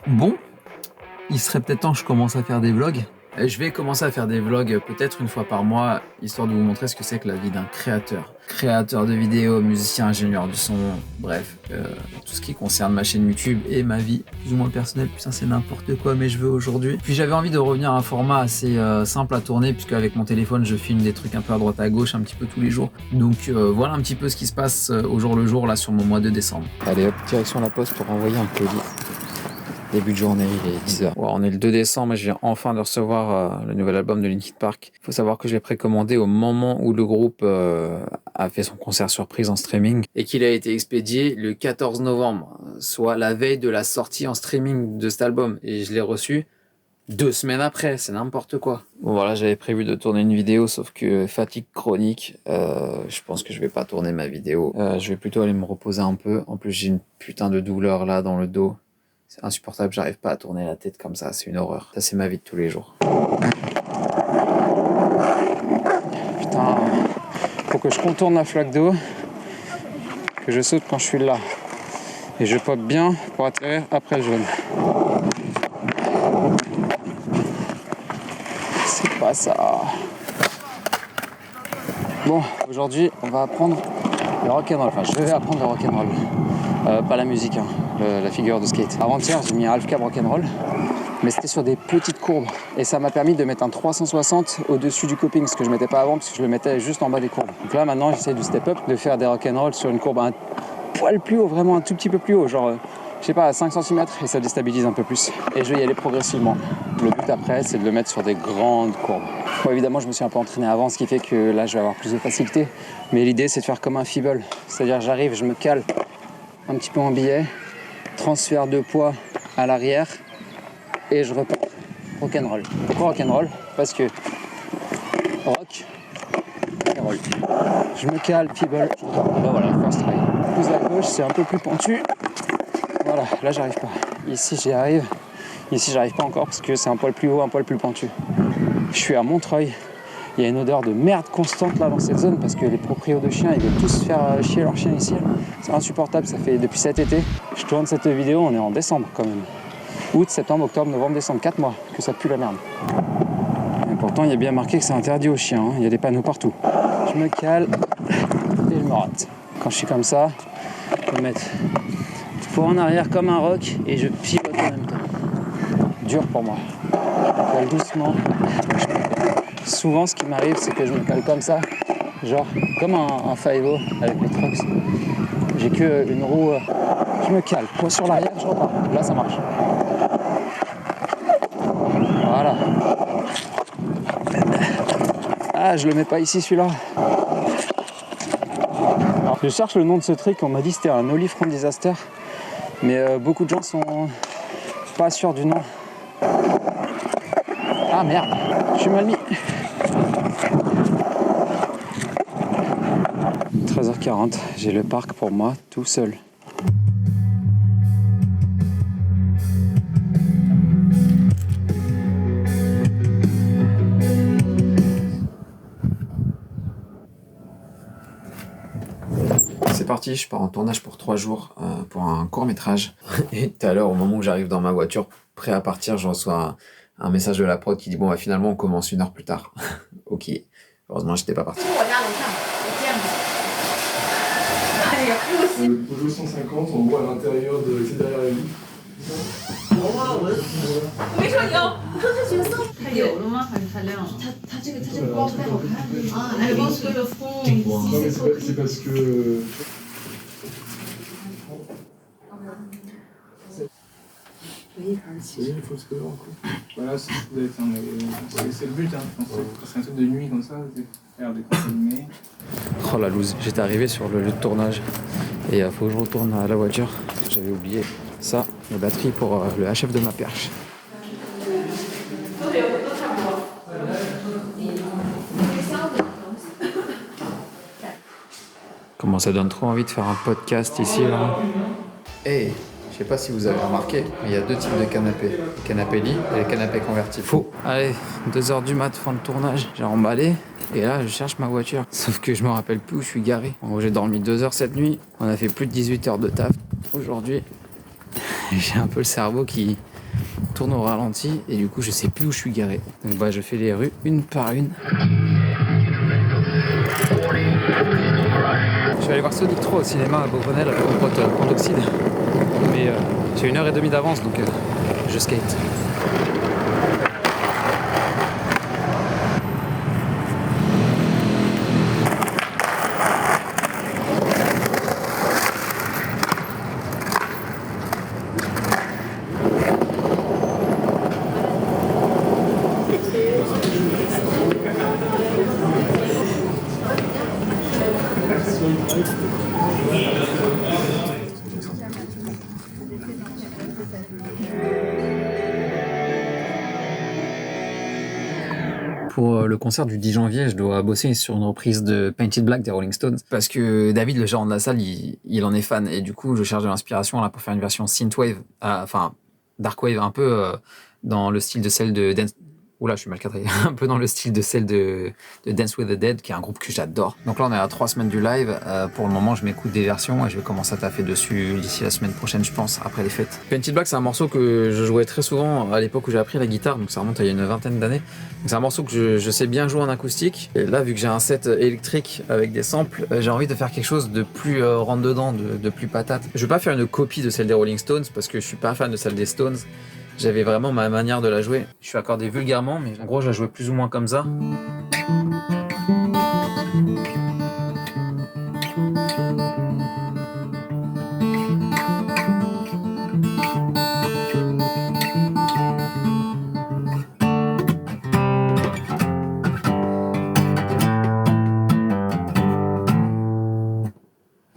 Bon, il serait peut-être temps que je commence à faire des vlogs. Je vais commencer à faire des vlogs peut-être une fois par mois, histoire de vous montrer ce que c'est que la vie d'un créateur. Créateur de vidéos, musicien, ingénieur du son, bref, tout ce qui concerne ma chaîne YouTube et ma vie plus ou moins personnelle. Putain, c'est n'importe quoi, mais je veux aujourd'hui. Puis j'avais envie de revenir à un format assez simple à tourner, puisque avec mon téléphone, je filme des trucs un peu à droite à gauche, un petit peu tous les jours. Donc voilà un petit peu ce qui se passe au jour le jour, là, sur mon mois de décembre. Allez hop, direction la poste pour envoyer un colis. Début de journée, il est 10h. Ouais, on est le 2 décembre et je viens enfin de recevoir le nouvel album de Linkin Park. Il faut savoir que je l'ai précommandé au moment où le groupe a fait son concert surprise en streaming et qu'il a été expédié le 14 novembre, soit la veille de la sortie en streaming de cet album. Et je l'ai reçu 2 semaines après, c'est n'importe quoi. Bon voilà, j'avais prévu de tourner une vidéo, sauf que fatigue chronique, je pense que je vais pas tourner ma vidéo. Je vais plutôt aller me reposer un peu. En plus, j'ai une putain de douleur là dans le dos. C'est insupportable, j'arrive pas à tourner la tête comme ça, c'est une horreur. Ça, c'est ma vie de tous les jours. Putain, faut que je contourne la flaque d'eau, que je saute quand je suis là. Et je pop bien pour atterrir après le jaune. C'est pas ça. Bon, aujourd'hui, on va apprendre le rock'n'roll. Enfin, je vais apprendre le rock'n'roll. Pas la musique, hein, la figure de skate. Avant-hier, j'ai mis un half cab rock'n'roll, mais c'était sur des petites courbes. Et ça m'a permis de mettre un 360 au-dessus du coping, ce que je mettais pas avant, parce que je le mettais juste en bas des courbes. Donc là, maintenant, j'essaie de step up, de faire des rock'n'roll sur une courbe un poil plus haut, vraiment un tout petit peu plus haut, genre, je sais pas, à 5 cm, et ça déstabilise un peu plus. Et je vais y aller progressivement. Le but après, c'est de le mettre sur des grandes courbes. Bon, évidemment, je me suis un peu entraîné avant, ce qui fait que là, je vais avoir plus de facilité. Mais l'idée, c'est de faire comme un feeble. C'est-à-dire, j'arrive, je me cale un petit peu en biais, transfert de poids à l'arrière et je repars. Rock'n'roll. Pourquoi rock'n'roll ? Parce que rock, roll. Je me cale, feeble, je repars. Ben voilà, first try. Plus à gauche, c'est un peu plus pentu. Voilà, là j'arrive pas. Ici j'y arrive. Ici j'arrive pas encore parce que c'est un poil plus haut, un poil plus pentu. Je suis à Montreuil. Il y a une odeur de merde constante là dans cette zone parce que les proprios de chiens ils veulent tous faire chier leurs chiens ici. C'est insupportable, ça fait depuis cet été. Je tourne cette vidéo, on est en décembre quand même. Août, septembre, octobre, novembre, décembre, 4 mois que ça pue la merde. Et pourtant il y a bien marqué que c'est interdit aux chiens, hein. Il y a des panneaux partout. Je me cale et je me rate. Quand je suis comme ça, je vais mettre pour en arrière comme un rock et je pivote en même temps. Dur pour moi. Je cale doucement. Souvent, ce qui m'arrive, c'est que je me cale comme ça, genre comme un 5-0 avec les trucks. J'ai qu'une roue, je me cale, poids sur l'arrière, je repars. Là, ça marche. Voilà. Ah, je le mets pas ici, celui-là. Alors, je cherche le nom de ce trick, on m'a dit que c'était un Ollie from Disaster, mais beaucoup de gens sont pas sûrs du nom. Ah merde, je suis mal mis. 13h40, j'ai le parc pour moi tout seul. C'est parti, je pars en tournage pour 3 jours pour un court-métrage. Et tout à l'heure, au moment où j'arrive dans ma voiture, prêt à partir, je reçois un message de la prod qui dit bon, bah, finalement, on commence 1 heure plus tard. Ok, heureusement, j'étais pas parti. Le Peugeot 150, on voit à l'intérieur de. C'est derrière la vie. 我没说有，我说这角色它有了吗？很亮。它这个光不太好看啊，还有光是个风。Non, mais c'est parce que. Oui, il faut se coller en coup. Voilà, c'est le but, hein. C'est un truc de nuit comme ça, faire des comptes animés. Oh la loose, j'étais arrivé sur le lieu de tournage et faut que je retourne à la voiture. J'avais oublié ça, la batterie pour le HF de ma perche. Comment ça donne trop envie de faire un podcast ici là. Hey, je sais pas si vous avez remarqué, mais il y a 2 types de canapés. Le canapé lit et le canapé convertible. Faux. Allez, 2h du mat, fin de tournage. J'ai emballé et là je cherche ma voiture. Sauf que je me rappelle plus où je suis garé. En gros, j'ai dormi 2 heures cette nuit. On a fait plus de 18 heures de taf aujourd'hui. J'ai un peu le cerveau qui tourne au ralenti et du coup je sais plus où je suis garé. Donc bah je fais les rues une par une. Je vais aller voir Sonic 3 au cinéma à Beaubonnel avec mon pote Pandoxide. Mais j'ai 1h30 d'avance donc je skate. Pour le concert du 10 janvier, je dois bosser sur une reprise de Painted Black des Rolling Stones parce que David, le gérant de la salle, il en est fan et du coup, je cherche de l'inspiration là pour faire une version synthwave, enfin darkwave, un peu dans le style de celle de Dance. Oula, je suis mal cadré. Un peu dans le style de celle de Dance with the Dead, qui est un groupe que j'adore. Donc là, on est à 3 semaines du live. Pour le moment, je m'écoute des versions et je vais commencer à taffer dessus d'ici la semaine prochaine, je pense, après les fêtes. Painted Black, c'est un morceau que je jouais très souvent à l'époque où j'ai appris la guitare, donc ça remonte à il y a une vingtaine d'années. C'est un morceau que je sais bien jouer en acoustique. Et là, vu que j'ai un set électrique avec des samples, j'ai envie de faire quelque chose de plus rentre-dedans, de plus patate. Je vais pas faire une copie de celle des Rolling Stones parce que je suis pas fan de celle des Stones. J'avais vraiment ma manière de la jouer. Je suis accordé vulgairement, mais en gros, je la jouais plus ou moins comme ça.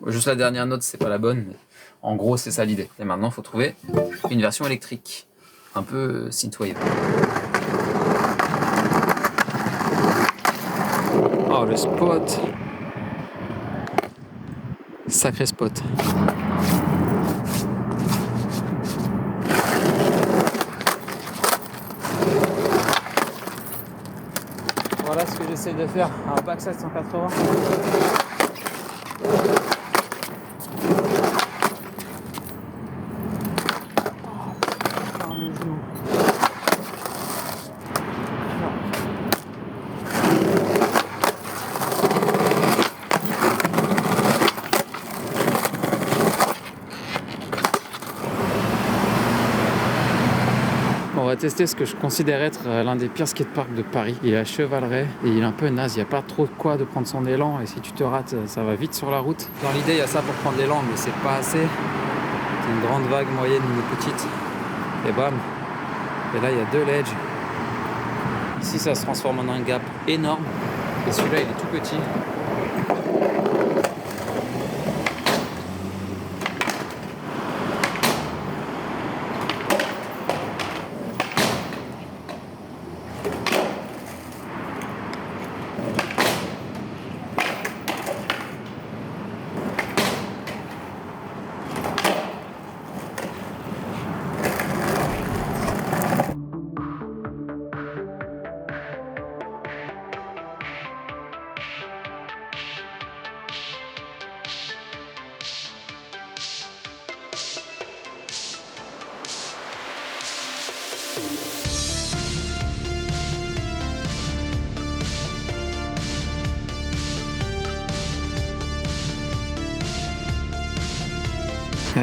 Juste la dernière note, c'est pas la bonne, mais en gros, c'est ça l'idée. Et maintenant, il faut trouver une version électrique. Un peu synthwave. Oh le spot. Sacré spot. Voilà ce que j'essaie de faire. Un backside 180. On va tester ce que je considère être l'un des pires skateparks de Paris. Il est à Chevaleret et il est un peu naze. Il n'y a pas trop de quoi de prendre son élan et si tu te rates, ça va vite sur la route. Dans l'idée, il y a ça pour prendre l'élan, mais c'est pas assez. C'est une grande vague, moyenne, une petite. Et bam. Et là, il y a 2 ledges. Ici, ça se transforme en un gap énorme. Et celui-là, il est tout petit.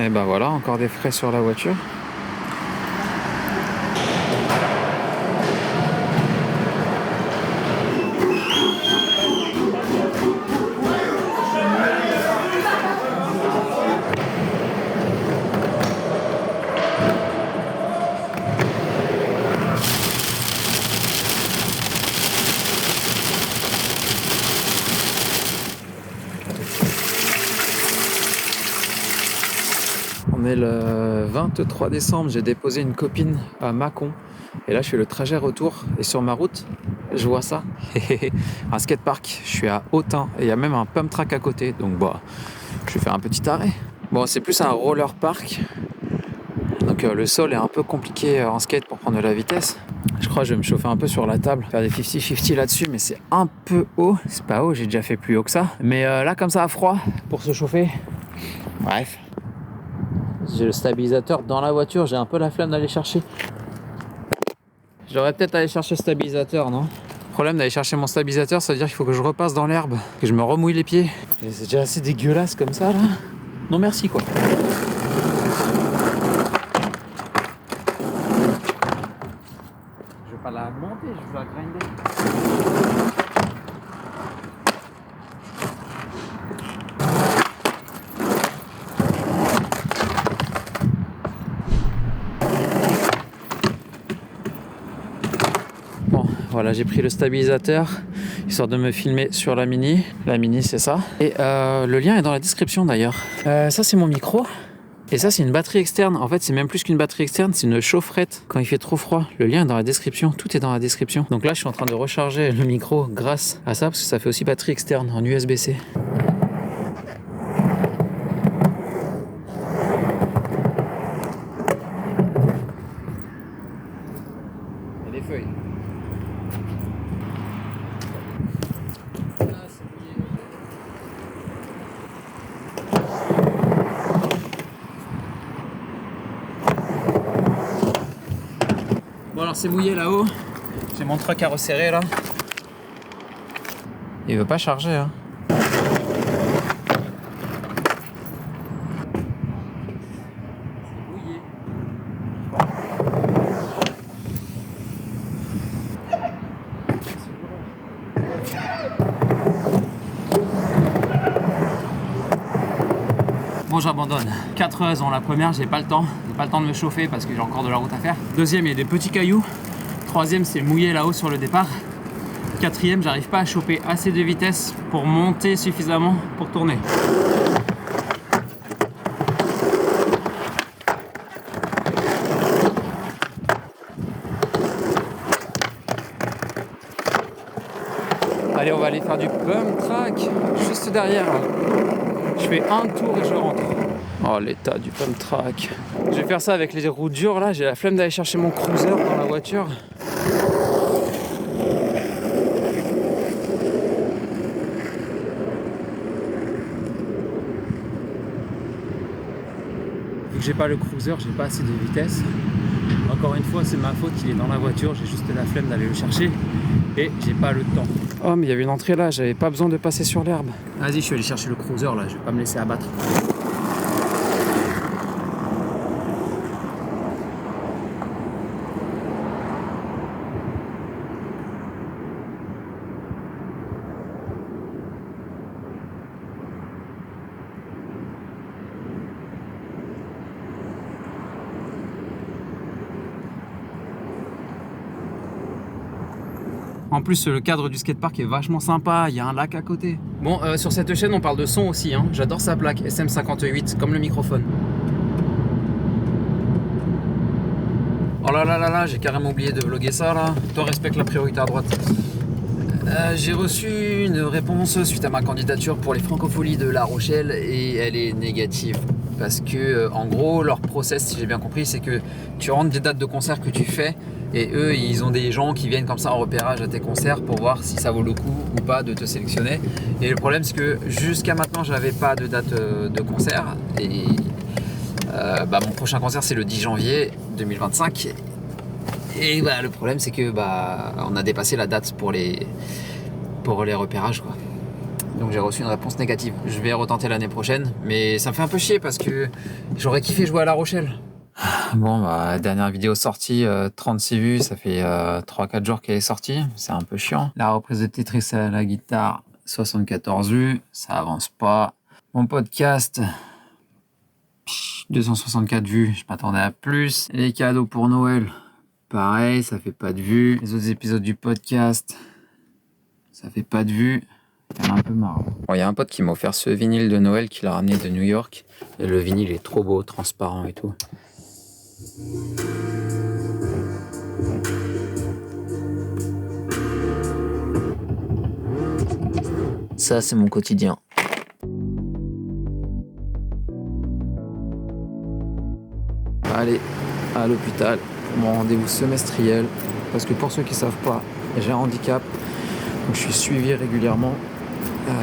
Et ben voilà, encore des frais sur la voiture. On est le 23 décembre, j'ai déposé une copine à Mâcon et là je fais le trajet retour et sur ma route je vois ça, un skatepark, je suis à Autun et il y a même un pump track à côté donc bah je vais faire un petit arrêt. Bon c'est plus un roller park donc le sol est un peu compliqué en skate pour prendre de la vitesse. Je crois que je vais me chauffer un peu sur la table, faire des 50-50 là-dessus mais c'est un peu haut, c'est pas haut, j'ai déjà fait plus haut que ça mais là comme ça à froid pour se chauffer, bref. J'ai le stabilisateur dans la voiture, j'ai un peu la flemme d'aller chercher. J'aurais peut-être allé chercher le stabilisateur, non? Le problème d'aller chercher mon stabilisateur, ça veut dire qu'il faut que je repasse dans l'herbe, que je me remouille les pieds. Et c'est déjà assez dégueulasse comme ça là. Non merci quoi. Je vais pas la monter, je vais la grinder. Bon, voilà, j'ai pris le stabilisateur histoire de me filmer sur la Mini. La Mini, c'est ça. Et le lien est dans la description d'ailleurs. Ça, c'est mon micro. Et ça, c'est une batterie externe. En fait, c'est même plus qu'une batterie externe, c'est une chaufferette quand il fait trop froid. Le lien est dans la description. Tout est dans la description. Donc là, je suis en train de recharger le micro grâce à ça parce que ça fait aussi batterie externe en USB-C. Il y a des feuilles. Bon alors c'est mouillé là-haut, j'ai mon truck à resserrer là. Il veut pas charger hein. Bon j'abandonne. 4 raisons. La première, j'ai pas le temps. J'ai pas le temps de me chauffer parce que j'ai encore de la route à faire. Deuxième, il y a des petits cailloux. Troisième, c'est mouillé là-haut sur le départ. Quatrième, j'arrive pas à choper assez de vitesse pour monter suffisamment pour tourner. Allez, on va aller faire du pump track juste derrière. Je fais un tour et je rentre. Oh l'état du pump track. Je vais faire ça avec les roues dures là. J'ai la flemme d'aller chercher mon cruiser dans la voiture. Vu que j'ai pas le cruiser, j'ai pas assez de vitesse. Encore une fois, c'est ma faute qu'il est dans la voiture. J'ai juste la flemme d'aller le chercher et j'ai pas le temps. Oh mais il y avait une entrée là, j'avais pas besoin de passer sur l'herbe. Vas-y, je suis allé chercher le cruiser là, je vais pas me laisser abattre. En plus, le cadre du skatepark est vachement sympa, il y a un lac à côté. Bon, sur cette chaîne, on parle de son aussi, hein. J'adore sa plaque SM58, comme le microphone. Oh là là là là, j'ai carrément oublié de vlogger ça là. Toi, respecte la priorité à droite. J'ai reçu une réponse suite à ma candidature pour les Francopholies de La Rochelle et elle est négative. Parce que, en gros, leur process, si j'ai bien compris, c'est que tu rentres des dates de concert que tu fais et eux, ils ont des gens qui viennent comme ça en repérage à tes concerts pour voir si ça vaut le coup ou pas de te sélectionner. Et le problème, c'est que jusqu'à maintenant, j'avais pas de date de concert et mon prochain concert, c'est le 10 janvier 2025. Et bah, le problème, c'est que on a dépassé la date pour les repérages, quoi. Donc j'ai reçu une réponse négative. Je vais retenter l'année prochaine, mais ça me fait un peu chier parce que j'aurais kiffé jouer à La Rochelle. Bon, dernière vidéo sortie, 36 vues, ça fait 3-4 jours qu'elle est sortie, c'est un peu chiant. La reprise de Tetris à la guitare, 74 vues, ça avance pas. Mon podcast, 264 vues, je m'attendais à plus. Les cadeaux pour Noël, pareil, ça fait pas de vues. Les autres épisodes du podcast, ça fait pas de vues. J'en ai un peu marre. Bon, y a un pote qui m'a offert ce vinyle de Noël qu'il a ramené de New York. Et le vinyle est trop beau, transparent et tout. Ça, c'est mon quotidien. Allez, à l'hôpital pour mon rendez-vous semestriel. Parce que pour ceux qui ne savent pas, j'ai un handicap. Donc je suis suivi régulièrement.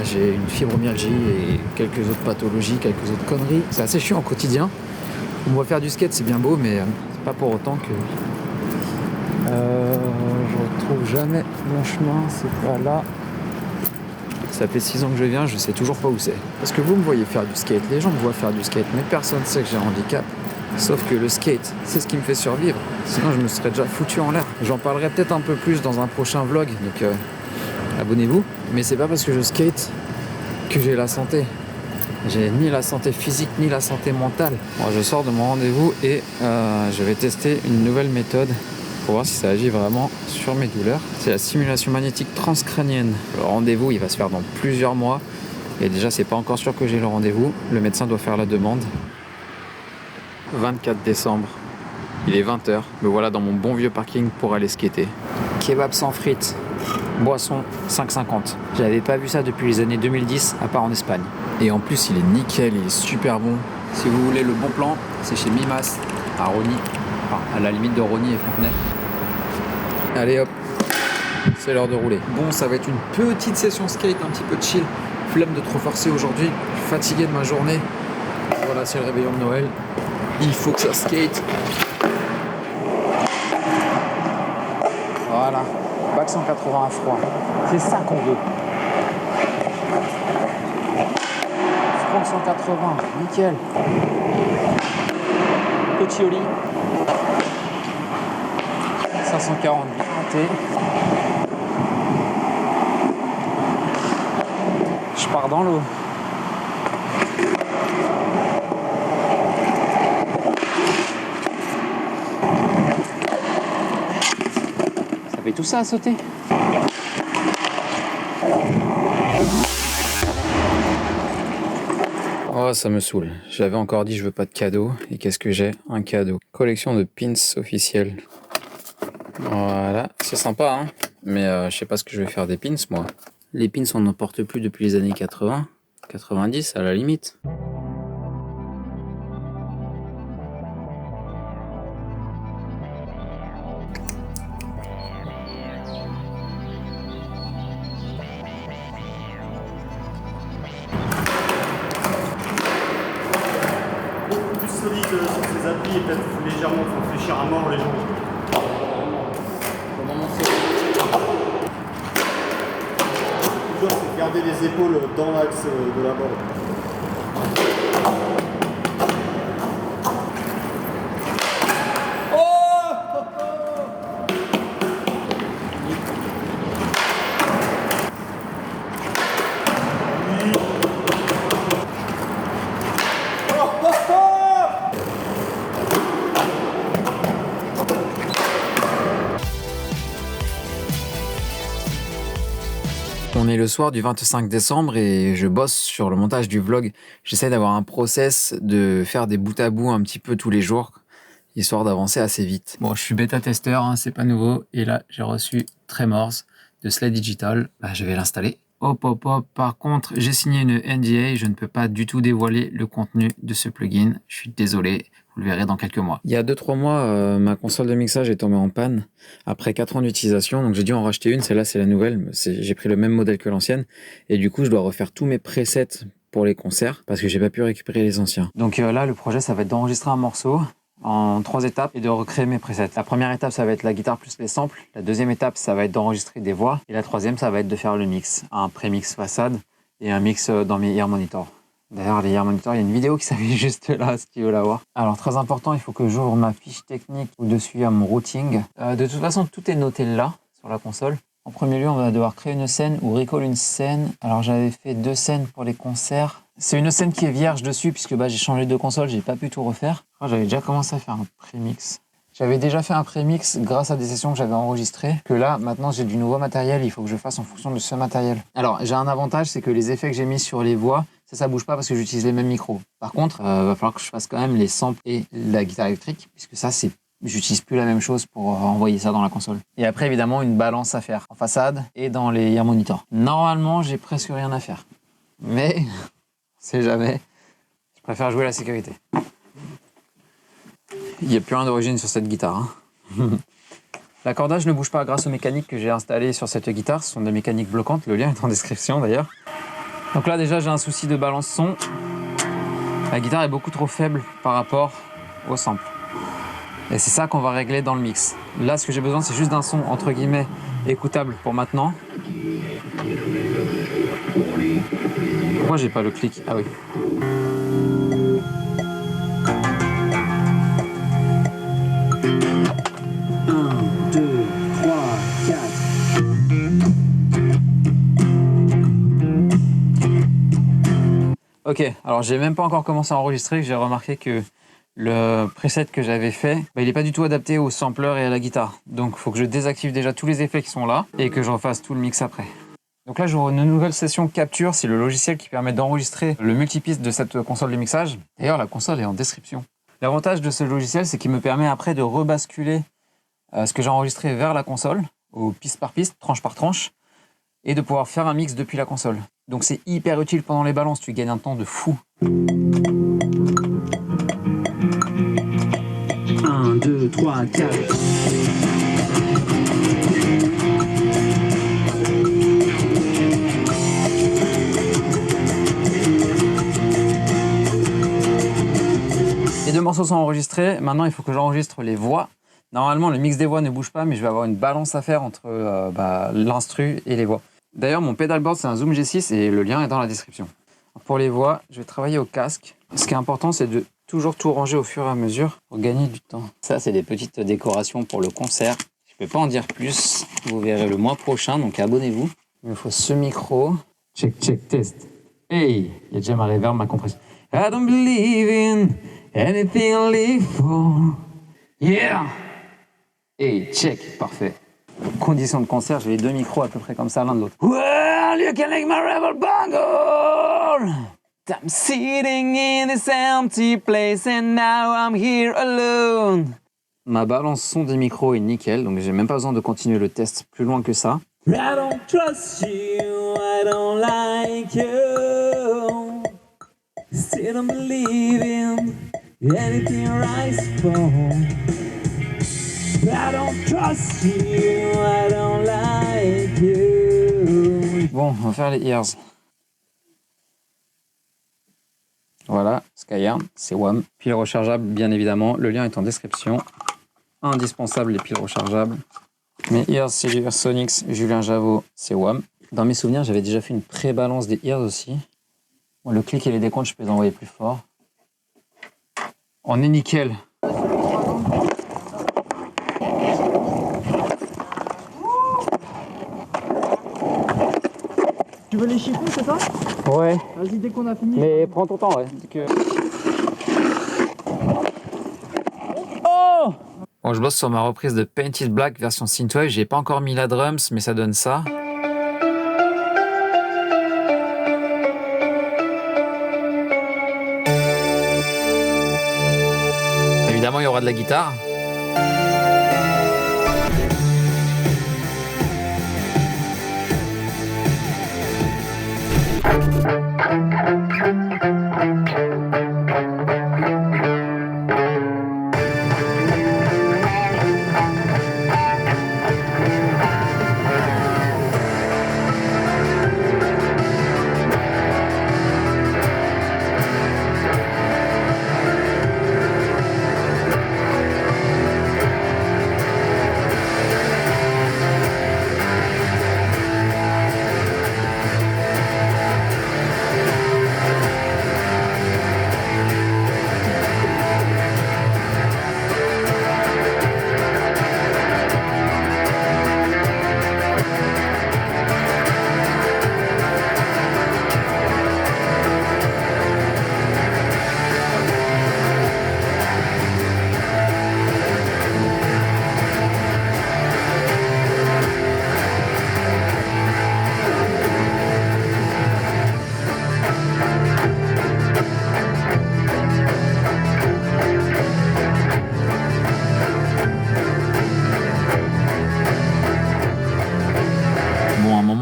J'ai une fibromyalgie et quelques autres pathologies, quelques autres conneries. C'est assez chiant au quotidien. On va faire du skate, c'est bien beau, mais c'est pas pour autant Je retrouve jamais mon chemin, c'est pas là. Ça fait 6 ans que je viens, je sais toujours pas où c'est. Parce que vous me voyez faire du skate, les gens me voient faire du skate, mais personne ne sait que j'ai un handicap. Sauf que le skate, c'est ce qui me fait survivre. Sinon, je me serais déjà foutu en l'air. J'en parlerai peut-être un peu plus dans un prochain vlog, donc abonnez-vous. Mais c'est pas parce que je skate que j'ai la santé. J'ai ni la santé physique, ni la santé mentale. Bon, je sors de mon rendez-vous et je vais tester une nouvelle méthode pour voir si ça agit vraiment sur mes douleurs. C'est la stimulation magnétique transcrânienne. Le rendez-vous, il va se faire dans plusieurs mois. Et déjà, c'est pas encore sûr que j'ai le rendez-vous. Le médecin doit faire la demande. 24 décembre, il est 20h. Me voilà dans mon bon vieux parking pour aller skater. Kebab sans frites, boisson 5,50. J'avais pas vu ça depuis les années 2010, à part en Espagne. Et en plus, il est nickel, il est super bon. Si vous voulez le bon plan, c'est chez Mimas, à Rosny. Enfin, à la limite de Rosny et Fontenay. Allez hop, c'est l'heure de rouler. Bon, ça va être une petite session skate, un petit peu chill. Flemme de trop forcer aujourd'hui, fatigué de ma journée. Voilà, c'est le réveillon de Noël. Il faut que ça skate. Voilà, bac 180 à froid. C'est ça qu'on veut. Front 180, nickel. Petit ollie. 540 raté. Je pars dans l'eau. Ça fait tout ça à sauter. Oh, ça me saoule. J'avais encore dit je veux pas de cadeau. Et qu'est-ce que j'ai? Un cadeau. Collection de pins officiels. Voilà, c'est sympa, hein. Mais je sais pas ce que je vais faire des pins, moi. Les pins, on n'en porte plus depuis les années 80, 90 à la limite. Beaucoup plus solide sur ces applis et peut-être légèrement faut réfléchir à mort les gens. Toujours c'est garder les épaules dans l'axe de la barre. On est le soir du 25 décembre et je bosse sur le montage du vlog. J'essaie d'avoir un process, de faire des bouts à bout un petit peu tous les jours, histoire d'avancer assez vite. Bon, je suis bêta-testeur, hein, c'est pas nouveau. Et là, j'ai reçu Tremors de Sled Digital. Bah, je vais l'installer. Hop, hop, hop. Par contre, j'ai signé une NDA. Je ne peux pas du tout dévoiler le contenu de ce plugin. Je suis désolé. Vous le verrez dans quelques mois. Il y a 2-3 mois, ma console de mixage est tombée en panne après 4 ans d'utilisation. Donc j'ai dû en racheter une. Celle-là, c'est la nouvelle. J'ai pris le même modèle que l'ancienne. Et du coup, je dois refaire tous mes presets pour les concerts parce que j'ai pas pu récupérer les anciens. Donc là, le projet, ça va être d'enregistrer un morceau en 3 étapes et de recréer mes presets. La première étape, ça va être la guitare plus les samples. La deuxième étape, ça va être d'enregistrer des voix. Et la troisième, ça va être de faire le mix. Un pré-mix façade et un mix dans mes ear monitors. D'ailleurs, les ear monitors, il y a une vidéo qui s'affiche juste là, si tu veux la voir. Alors, très important, il faut que j'ouvre ma fiche technique au-dessus à mon routing. De toute façon, tout est noté là, sur la console. En premier lieu, on va devoir créer une scène ou recall une scène. Alors, j'avais fait 2 scènes pour les concerts. C'est une scène qui est vierge dessus, puisque j'ai changé de console, j'ai pas pu tout refaire. J'avais déjà commencé à faire un pré-mix. J'avais déjà fait un pré-mix grâce à des sessions que j'avais enregistrées. Que là, maintenant, j'ai du nouveau matériel, il faut que je fasse en fonction de ce matériel. Alors, j'ai un avantage, c'est que les effets que j'ai mis sur les voix, ça bouge pas parce que j'utilise les mêmes micros. Par contre, va falloir que je fasse quand même les samples et la guitare électrique, puisque ça, j'utilise plus la même chose pour envoyer ça dans la console. Et après, évidemment, une balance à faire en façade et dans les ear monitors. Normalement, j'ai presque rien à faire. Mais, c'est jamais. Je préfère jouer la sécurité. Il n'y a plus rien d'origine sur cette guitare. Hein. L'accordage ne bouge pas grâce aux mécaniques que j'ai installées sur cette guitare. Ce sont des mécaniques bloquantes. Le lien est en description d'ailleurs. Donc là déjà j'ai un souci de balance son. La guitare est beaucoup trop faible par rapport au sample. Et c'est ça qu'on va régler dans le mix. Là, ce que j'ai besoin, c'est juste d'un son, entre guillemets, écoutable pour maintenant. Pourquoi j'ai pas le clic? Ah oui. Ok, alors j'ai même pas encore commencé à enregistrer, j'ai remarqué que le preset que j'avais fait, il n'est pas du tout adapté au sampler et à la guitare. Donc il faut que je désactive déjà tous les effets qui sont là et que je refasse tout le mix après. Donc là j'aurai une nouvelle session capture, c'est le logiciel qui permet d'enregistrer le multipiste de cette console de mixage. D'ailleurs la console est en description. L'avantage de ce logiciel, c'est qu'il me permet après de rebasculer ce que j'ai enregistré vers la console, au piste par piste, tranche par tranche, et de pouvoir faire un mix depuis la console. Donc c'est hyper utile pendant les balances, tu gagnes un temps de fou. 1, 2, 3, 4. Les deux morceaux sont enregistrés, maintenant il faut que j'enregistre les voix. Normalement le mix des voix ne bouge pas, mais je vais avoir une balance à faire entre l'instru et les voix. D'ailleurs mon pedalboard c'est un Zoom G6 et le lien est dans la description. Pour les voix, je vais travailler au casque. Ce qui est important, c'est de toujours tout ranger au fur et à mesure pour gagner du temps. Ça, c'est des petites décorations pour le concert. Je ne peux pas en dire plus. Vous verrez le mois prochain, donc abonnez-vous. Il me faut ce micro. Check, check, test. Hey, il y a déjà ma reverb, ma compression. I don't believe in anything I live for. Yeah! Hey, check, parfait. Condition de concert, j'ai les deux micros à peu près comme ça, l'un de l'autre. Well, you can lick my rebel bungle! I'm sitting in this empty place and now I'm here alone. Ma balance son des micros est nickel, donc j'ai même pas besoin de continuer le test plus loin que ça. I don't trust you, I don't like you. Still don't believe in anything I rise for. I don't trust you, I don't like you. Bon, on va faire les ears. Voilà, Skyarm, c'est WAM. Pile rechargeable, bien évidemment. Le lien est en description. Indispensable, les piles rechargeables. Mes ears, c'est du Earsonics. Julien Javot, c'est WAM. Dans mes souvenirs, j'avais déjà fait une pré-balance des ears aussi. Bon, le clic et les décomptes, je peux les envoyer plus fort. On est nickel. Tu veux les chiffons, c'est ça? Ouais. Vas-y, dès qu'on a fini. Mais prends ton temps, ouais. Oh! Bon, je bosse sur ma reprise de Painted Black version synthwave. J'ai pas encore mis la drums, mais ça donne ça. Évidemment, il y aura de la guitare.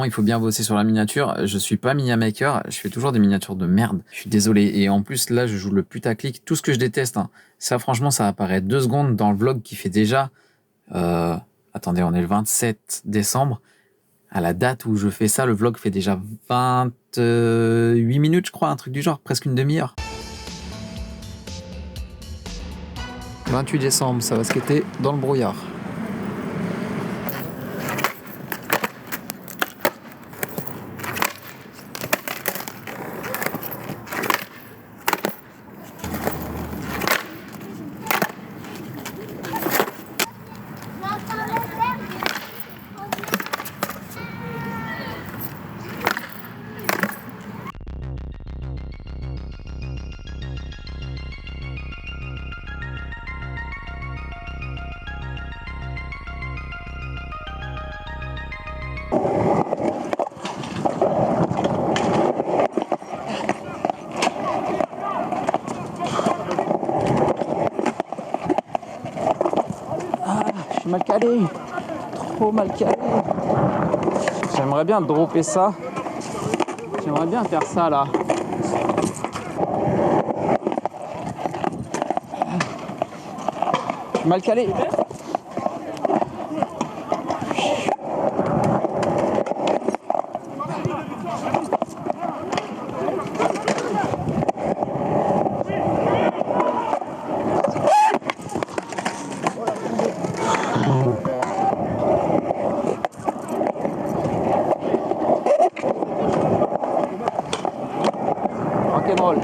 Il faut bien bosser sur la miniature. Je suis pas miniamaker, je fais toujours des miniatures de merde. Je suis désolé. Et en plus, là, je joue le putaclic. Tout ce que je déteste, hein. Ça, franchement, ça apparaît 2 secondes dans le vlog qui fait déjà... Attendez, on est le 27 décembre. À la date où je fais ça, le vlog fait déjà 28 minutes, je crois, un truc du genre, presque une demi-heure. 28 décembre, ça va skater dans le brouillard. Je suis mal calé, trop mal calé. J'aimerais bien dropper ça. J'aimerais bien faire ça là. Je suis mal calé. Rock'n'roll.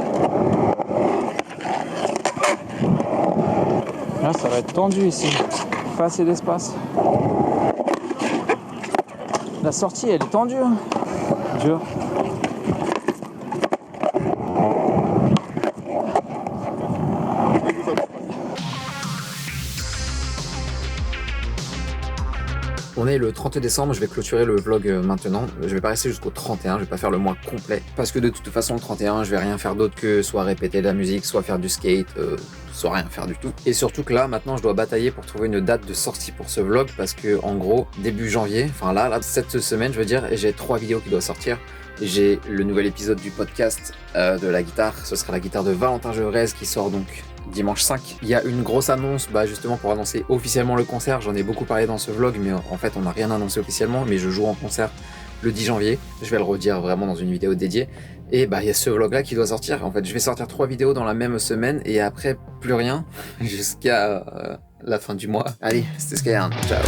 Là, ça va être tendu ici. Pas assez d'espace. La sortie, elle est tendue. Hein. Dur. On est le 30 décembre, je vais clôturer le vlog maintenant. Je vais pas rester jusqu'au 31, je vais pas faire le mois complet. Parce que de toute façon, le 31, je vais rien faire d'autre que soit répéter de la musique, soit faire du skate, soit rien faire du tout. Et surtout que là, maintenant, je dois batailler pour trouver une date de sortie pour ce vlog. Parce que, en gros, début janvier, enfin là, cette semaine, je veux dire, j'ai 3 vidéos qui doivent sortir. J'ai le nouvel épisode du podcast de la guitare. Ce sera la guitare de Valentin Gevrez qui sort donc dimanche 5. Il y a une grosse annonce justement pour annoncer officiellement le concert. J'en ai beaucoup parlé dans ce vlog, mais en fait on n'a rien annoncé officiellement. Mais je joue en concert le 10 janvier. Je vais le redire vraiment dans une vidéo dédiée. Et il y a ce vlog là qui doit sortir. En fait, je vais sortir 3 vidéos dans la même semaine et après plus rien jusqu'à la fin du mois. Allez, c'était Skyhard. Ciao.